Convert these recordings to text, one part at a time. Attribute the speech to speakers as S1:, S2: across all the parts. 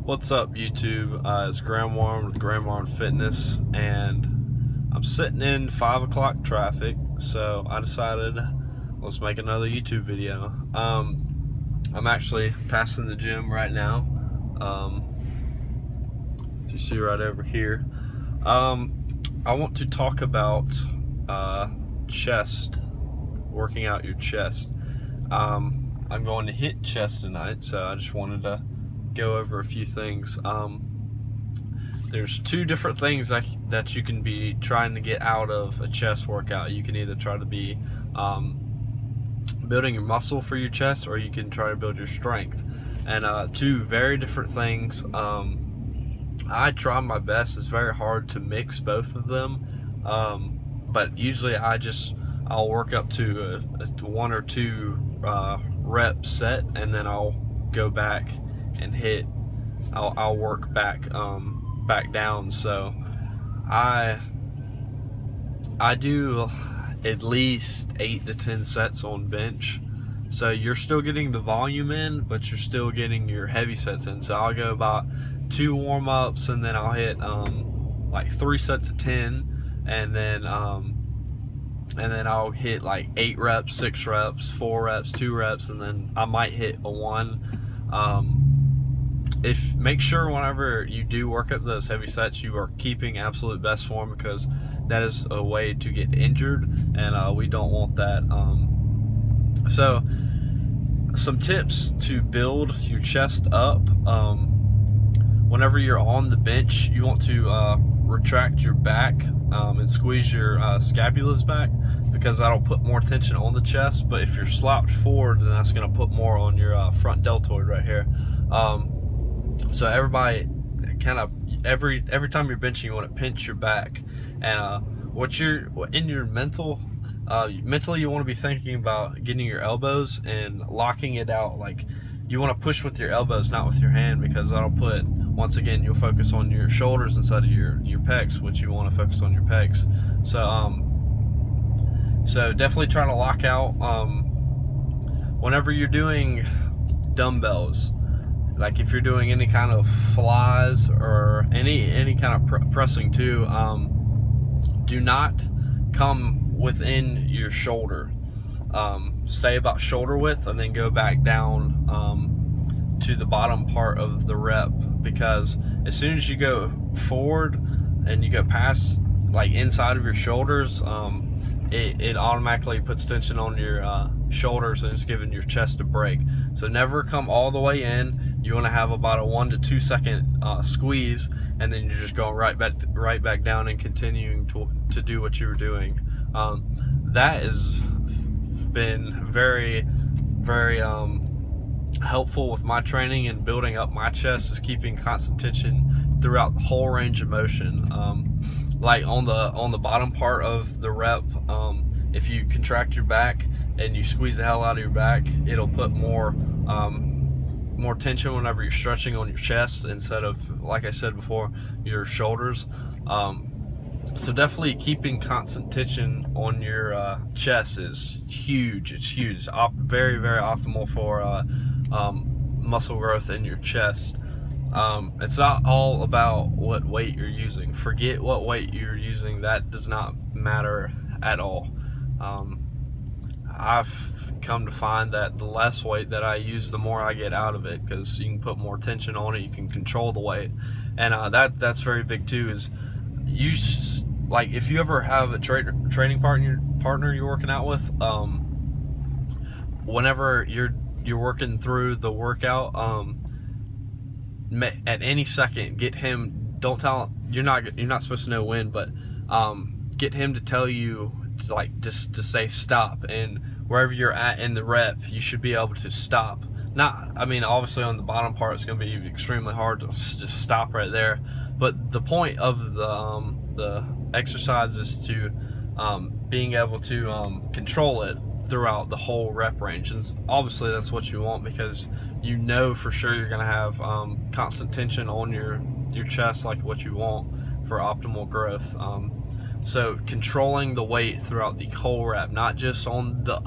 S1: What's up, YouTube? It's Graham Warren with Graham Warren Fitness, and I'm sitting in 5 o'clock traffic, so I decided let's make another YouTube video. I'm actually passing the gym right now. You see right over here. I want to talk about chest, working out your chest. I'm going to hit chest tonight, so I just wanted to go over a few things. There's two different things that you can be trying to get out of a chest workout. You can either try to be building your muscle for your chest, or you can try to build your strength, and two very different things. I try my best. It's very hard to mix both of them, but usually I'll work up to a 1 or 2 rep set, and then I'll go back and hit. I'll work back down. So I do at least 8 to 10 sets on bench. So you're still getting the volume in, but you're still getting your heavy sets in. So I'll go about 2 warm-ups, and then I'll hit like 3 sets of 10, and then I'll hit like 8 reps, 6 reps, 4 reps, 2 reps, and then I might hit a 1. Make sure whenever you do work up those heavy sets, you are keeping absolute best form, because that is a way to get injured, and we don't want that. So some tips to build your chest up. Whenever you're on the bench, you want to retract your back and squeeze your scapulas back, because that'll put more tension on the chest. But if you're slouched forward, then that's going to put more on your front deltoid right here. So everybody kind of every time you're benching, you want to pinch your back, and in your mentally you want to be thinking about getting your elbows and locking it out. Like, you want to push with your elbows, not with your hand, because that'll put, once again, you'll focus on your shoulders instead of your pecs, which you want to focus on your pecs. So definitely try to lock out whenever you're doing dumbbells. Like if you're doing any kind of flies or any kind of pressing too, do not come within your shoulder. Stay about shoulder width, and then go back down to the bottom part of the rep, because as soon as you go forward and you go past, like, inside of your shoulders, it automatically puts tension on your shoulders, and it's giving your chest a break. So never come all the way in. You want to have about a 1 to 2 second squeeze, and then you're just going right back down and continuing to do what you were doing. That has been very, very helpful with my training and building up my chest, is keeping constant tension throughout the whole range of motion. Like on the bottom part of the rep, if you contract your back and you squeeze the hell out of your back, it'll put more tension whenever you're stretching on your chest, instead of, like I said before, your shoulders. So definitely keeping constant tension on your chest is huge. It's huge. It's very, very optimal for muscle growth in your chest. It's not all about what weight you're using. Forget what weight you're using. That does not matter at all. I've come to find that the less weight that I use, the more I get out of it, because you can put more tension on it. You can control the weight, and that's very big too. Is like, if you ever have a training partner you're working out with, whenever you're working through the workout, at any second, get him. Don't tell him, you're not supposed to know when, but get him to tell you, like, just to say stop, and wherever you're at in the rep, you should be able to stop. Obviously on the bottom part, it's going to be extremely hard to just stop right there, but the point of the exercise is to being able to control it throughout the whole rep range. And obviously that's what you want, because you know for sure you're going to have constant tension on your chest, like what you want for optimal growth. So controlling the weight throughout the whole rep, not just on the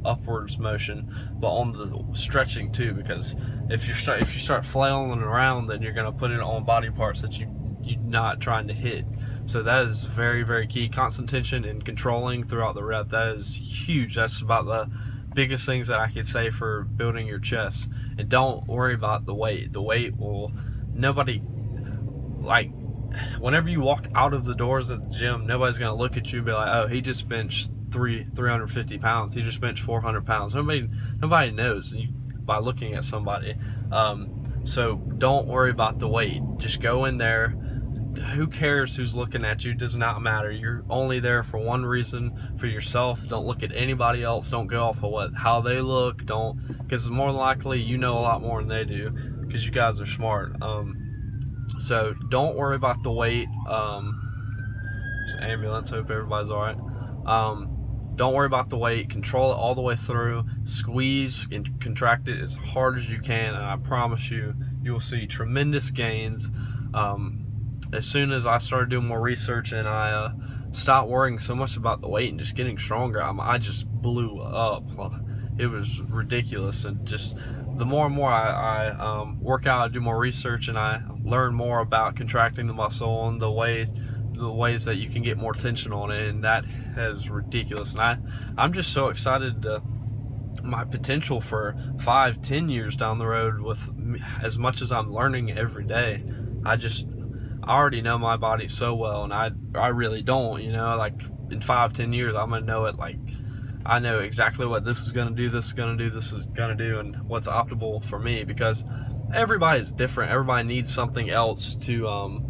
S1: upwards motion, but on the stretching too. Because if you start flailing around, then you're gonna put it on body parts that you're not trying to hit. So that is very, very key. Constant tension and controlling throughout the rep, that is huge. That's about the biggest things that I could say for building your chest. And don't worry about the weight. The weight will, nobody, like, whenever you walk out of the doors at the gym, nobody's gonna look at you and be like, oh, he just benched 350 pounds. He just benched 400 pounds. Nobody knows by looking at somebody. So don't worry about the weight. Just go in there. Who cares who's looking at you? It does not matter. You're only there for one reason, for yourself. Don't look at anybody else. Don't go off of how they look. Because more than likely you know a lot more than they do, because you guys are smart. So don't worry about the weight. Ambulance, hope everybody's all right. Don't worry about the weight. Control it all the way through. Squeeze and contract it as hard as you can, and I promise you, you will see tremendous gains. As soon as I started doing more research and I stopped worrying so much about the weight and just getting stronger, I just blew up. It was ridiculous. And just the more and more I work out, I do more research, and I learn more about contracting the muscle and the ways that you can get more tension on it, and that is ridiculous. And I'm just so excited to my potential for 5-10 years down the road, with as much as I'm learning every day. I already know my body so well, and I really don't, you know, like in 5-10 years I'm gonna know it. Like, I know exactly what this is gonna do, this is gonna do, this is gonna do, and what's optimal for me, because everybody's different. Everybody needs something else to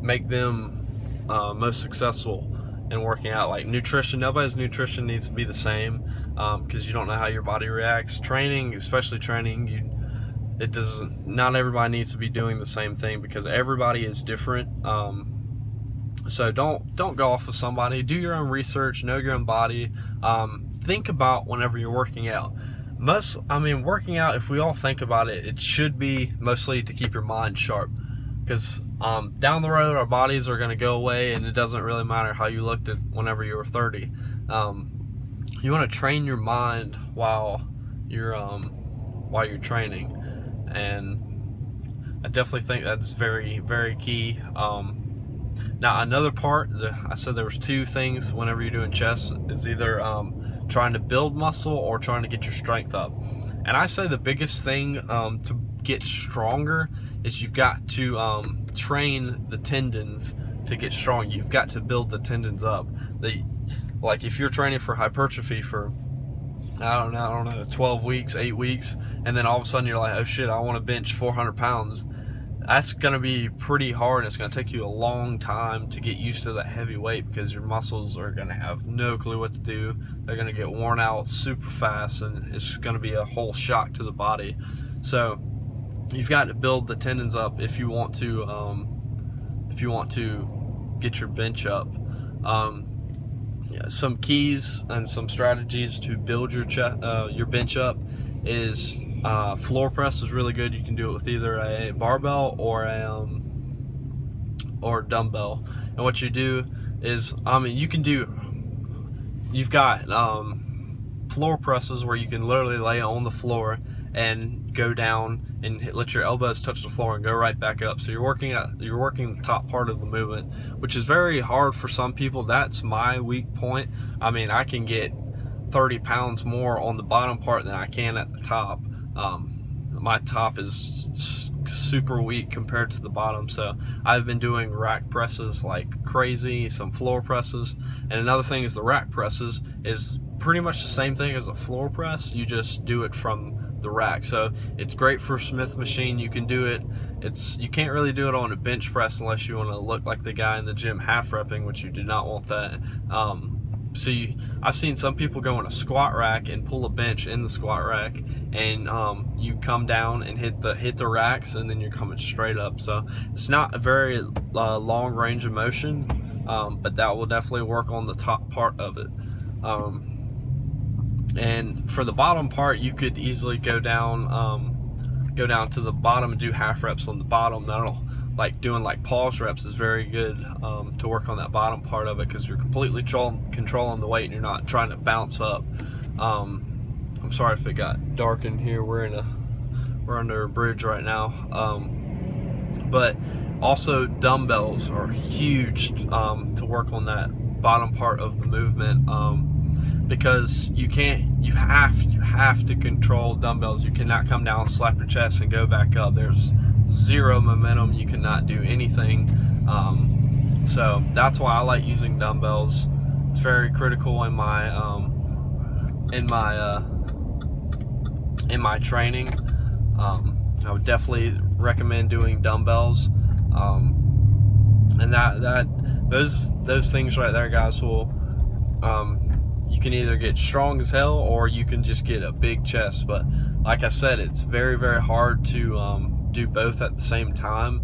S1: make them most successful in working out. Like nutrition, nobody's nutrition needs to be the same, because you don't know how your body reacts. Training, especially training, not everybody needs to be doing the same thing, because everybody is different. So don't go off of somebody. Do your own research, know your own body. Think about whenever you're working out. Working out, if we all think about it, it should be mostly to keep your mind sharp, because down the road our bodies are going to go away, and it doesn't really matter how you looked at whenever you were 30. You want to train your mind while you're training, and I definitely think that's very, very key. Now another part, I said there was two things whenever you're doing chest, is either trying to build muscle or trying to get your strength up. And I say the biggest thing to get stronger is you've got to train the tendons to get strong. You've got to build the tendons up. Like if you're training for hypertrophy for I don't know 12 weeks, 8 weeks, and then all of a sudden you're like, oh shit, I want to bench 400 pounds. That's going to be pretty hard. It's going to take you a long time to get used to that heavy weight, because your muscles are going to have no clue what to do. They're going to get worn out super fast, and it's going to be a whole shock to the body. So you've got to build the tendons up if you want to get your bench up. Some keys and some strategies to build your bench up is floor press is really good. You can do it with either a barbell or dumbbell. And what you do is, you've got floor presses where you can literally lay on the floor and go down and let your elbows touch the floor and go right back up. So you're working the top part of the movement, which is very hard for some people. That's my weak point. I can get 30 pounds more on the bottom part than I can at the top. My top is super weak compared to the bottom, so I've been doing rack presses like crazy, some floor presses. And another thing is the rack presses is pretty much the same thing as a floor press, you just do it from the rack. So it's great for Smith machine. You can do it. You can't really do it on a bench press unless you want to look like the guy in the gym half repping, which you do not want that. I've seen some people go in a squat rack and pull a bench in the squat rack, and you come down and hit the racks, and then you're coming straight up. So it's not a very long range of motion, but that will definitely work on the top part of it. And for the bottom part, you could easily go down to the bottom and do half reps on the bottom. That'll like doing like pause reps is very good to work on that bottom part of it, because you're completely controlling the weight and you're not trying to bounce up. I'm sorry if it got dark in here. We're under a bridge right now. But also to are huge to work on that bottom part of the movement, because you have to control dumbbells. You cannot come down, slap your chest, and go back up. There's zero momentum. You cannot do anything. So that's why I like using dumbbells. It's very critical in my training. I would definitely recommend doing dumbbells, and those things right there, guys, will you can either get strong as hell or you can just get a big chest. But like I said, it's very, very hard to do both at the same time.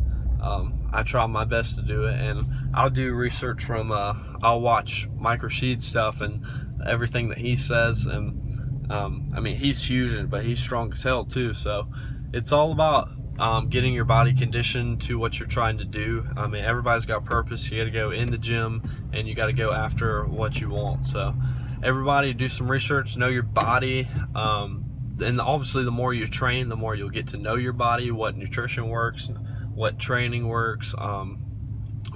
S1: I try my best to do it, and I'll do research from I'll watch Mike Rashid's stuff and everything that he says, and I mean, he's huge, but he's strong as hell too. So it's all about getting your body conditioned to what you're trying to do. I mean, everybody's got purpose. You got to go in the gym and you got to go after what you want. So everybody do some research, know your body, and obviously the more you train, the more you'll get to know your body, what nutrition works, what training works. I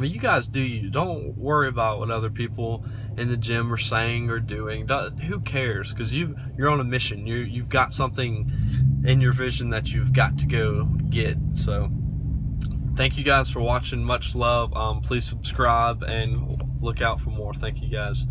S1: mean, you guys do you. Don't worry about what other people in the gym are saying or doing. Who cares? Because you're on a mission. You've got something in your vision that you've got to go get. So thank you guys for watching. Much love. Please subscribe and look out for more. Thank you guys.